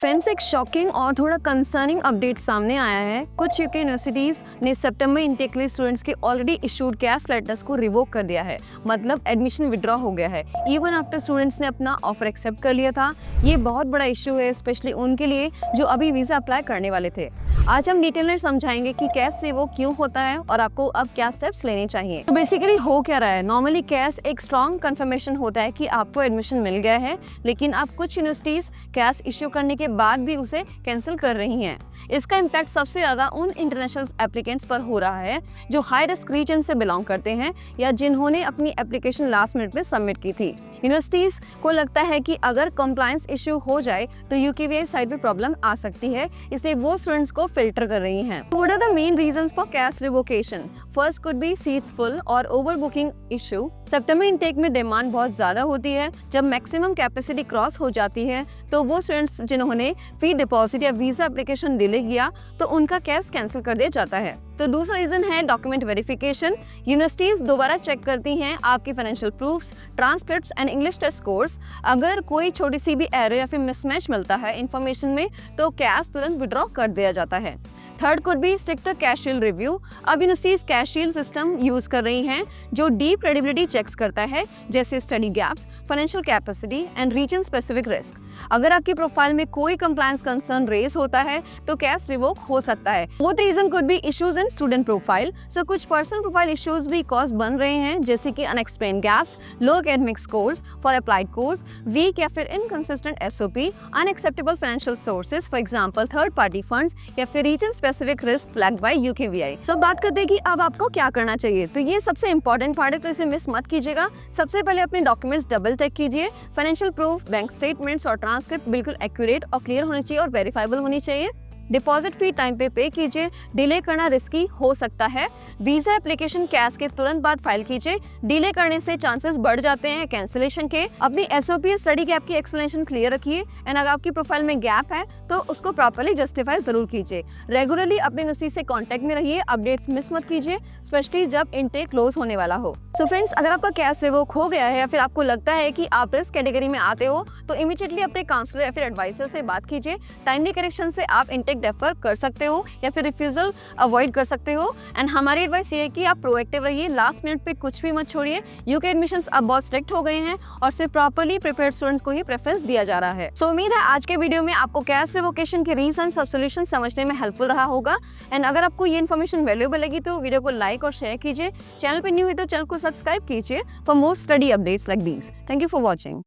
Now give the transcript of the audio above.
Friends, एक shocking और थोड़ा कंसर्निंग अपडेट सामने आया है। कुछ यूके यूनिवर्सिटीज ने सितंबर इनटेक के लिए स्टूडेंट्स के ऑलरेडी इशूड कैश लेटर्स को रिवोक कर दिया है, मतलब एडमिशन विड्रॉ हो गया है इवन आफ्टर स्टूडेंट्स ने अपना ऑफर एक्सेप्ट कर लिया था। ये बहुत बड़ा इशू है, स्पेशली उनके लिए जो अभी वीजा अप्लाई करने वाले थे। आज हम डिटेल में समझाएंगे कि कैश से वो क्यों होता है और आपको अब क्या स्टेप्स लेने चाहिए। तो बेसिकली हो क्या रहा है, नॉर्मली कैश एक स्ट्रॉन्ग कंफर्मेशन होता है कि आपको एडमिशन मिल गया है, लेकिन अब कुछ यूनिवर्सिटीज कैश इश्यू करने के बाद भी उसे कैंसिल कर रही हैं। इसका इम्पैक्ट सबसे ज्यादा उन इंटरनेशनल एप्लीकेंट्स पर हो रहा है जो हाई रिस्क रीजन से बिलोंग करते हैं या जिन्होंने अपनी एप्लीकेशन लास्ट मिनट में सबमिट की थी। यूनिवर्सिटीज को लगता है कि अगर कंप्लायंस इश्यू हो जाए तो यूकेवीआई साइड पे प्रॉब्लम आ सकती है, इसलिए वो स्टूडेंट्स को फिल्टर कर रही हैं। What are the main reasons for CAS revocation? First could be seats full और ओवर बुकिंग इशू। सितंबर इनटेक में डिमांड बहुत ज्यादा होती है। जब मैक्सिमम कैपेसिटी क्रॉस हो जाती है तो वो स्टूडेंट्स जिन्होंने फी डिपॉजिट या वीजा एप्लीकेशन डिले किया तो उनका कैश कैंसिल कर दिया जाता है। तो दूसरा रीजन है डॉक्यूमेंट वेरिफिकेशन। यूनिवर्सिटीज दोबारा चेक करती हैं आपकी financial proofs, transcripts and English test scores. अगर कोई छोटी सी भी एरर या फिर मिसमैच मिलता है इन्फॉर्मेशन में तो कैश तुरंत विड्रॉ कर दिया जाता है। Third could be stricter CAS shield review. अब universities CAS shield system use कर रही हैं जो डीप क्रेडिबिलिटी चेक्स करता है, जैसे study gaps, financial capacity and reason specific risk. अगर आपकी प्रोफाइल में कोई कंप्लायंस कंसर्न रेज होता है तो कैश रिवोक हो सकता है। Fourth reason could be issues in student profile. So कुछ पर्सनल प्रोफाइल इश्यूज भी कॉज बन रहे हैं, जैसे कि unexplained gaps, low academic scores for applied course, weak या फिर inconsistent SOP, unacceptable financial sources for example third party funds या फिर region specific risk flagged by UKVI. तो बात करते हैं कि अब आपको क्या करना चाहिए। तो ये सबसे इंपॉर्टेंट पार्ट है, तो इसे मिस मत कीजिएगा। सबसे पहले अपने डॉक्यूमेंट्स डबल चेक कीजिए। फाइनेंशियल प्रूफ, बैंक स्टेटमेंट्स और ट्रांसक्रिप्ट बिल्कुल एक्यूरेट और क्लियर होनी चाहिए और वेरीफाइबल होनी चाहिए। डिपॉजिट फी टाइम पे कीजिए, डिले करना रिस्की हो सकता है। वीजा एप्लीकेशन कैश के तुरंत बाद फाइल कीजिए, डिले करने से चांसेस बढ़ जाते हैं कैंसिलेशन के। अपनी एसओपी स्टडी गैप की एक्सप्लेनेशन क्लियर रखिए एंड अगर आपकी प्रोफाइल में गैप है तो उसको प्रॉपर्ली जस्टिफाई जरूर कीजिए। रेगुलरली अपनी यूनिवर्सिटी से कांटेक्ट में रहिए, अपडेट्स मिस मत कीजिए, स्पेशली जब इनटेक क्लोज होने वाला हो। सो फ्रेंड्स, अगर आपका कैश रिवोक हो गया है या फिर आपको लगता है कि आप रिस्क कैटेगरी में आते हो तो इमीडिएटली अपने काउंसलर या फिर एडवाइजर से बात कीजिए। टाइमली करेक्शन से आप इनटेक डेफर कर सकते हो या फिर रिफ्यूजल अवॉइड कर सकते हो। एंड हमारी एडवाइस ये है कि आप प्रोएक्टिव रहिए, लास्ट मिनट पे कुछ भी मत छोड़िए। यूके एडमिशंस अब बहुत स्ट्रिक्ट हो गए हैं और सिर्फ प्रॉपर्ली प्रिपेयर्ड स्टूडेंट्स को ही प्रेफरेंस दिया जा रहा है। सो उम्मीद है आज के वीडियो में आपको कैश रिवोकेशन के रीजंस और सॉल्यूशन समझने में हेल्पफुल रहा होगा। एंड अगर आपको ये इन्फॉर्मेशन वैल्यूएबल लगी तो वीडियो को लाइक और शेयर कीजिए। चैनल पे न्यू है तो चैनल को सब्सक्राइब कीजिए for more study updates like these. Thank you for watching.